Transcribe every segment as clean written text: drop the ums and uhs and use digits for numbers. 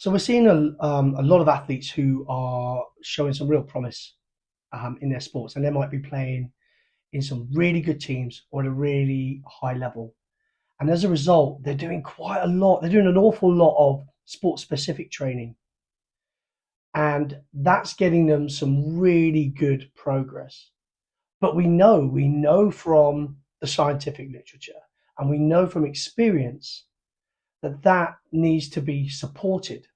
So we're seeing a lot of athletes who are showing some real promise in their sports, and they might be playing in some really good teams or at a really high level. And as a result, they're doing quite a lot. They're doing an awful lot of sport-specific training, and that's getting them some really good progress. But we know from the scientific literature, and we know from experience that that needs to be supported.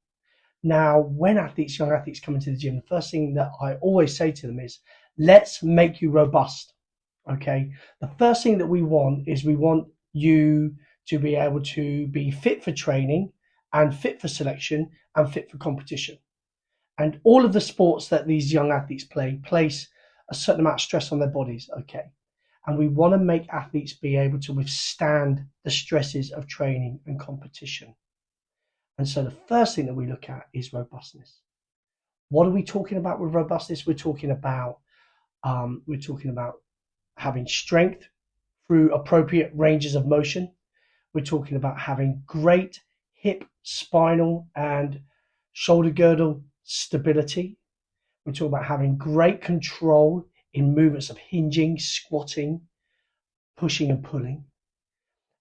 Now, when young athletes come into the gym, the first thing that I always say to them is, let's make you robust. Okay. The first thing that we want you to be able to be fit for training and fit for selection and fit for competition. And all of the sports that these young athletes play place a certain amount of stress on their bodies. Okay. And we want to make athletes be able to withstand the stresses of training and competition. And so the first thing that we look at is robustness. What are we talking about with robustness? We're talking about having strength through appropriate ranges of motion. We're talking about having great hip, spinal, and shoulder girdle stability. We're talking about having great control in movements of hinging, squatting, pushing, and pulling.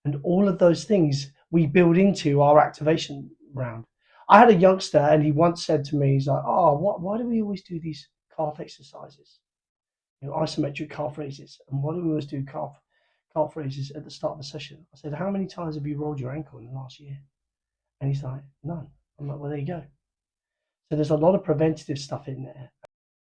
And all of those things we build into our activation round. I had a youngster, and he once said to me, he's like, "Oh, why do we always do these calf exercises? Isometric calf raises, and why do we always do calf raises at the start of a session?" I said, "How many times have you rolled your ankle in the last year?" And he's like, "None." I'm like, "Well, there you go." So there's a lot of preventative stuff in there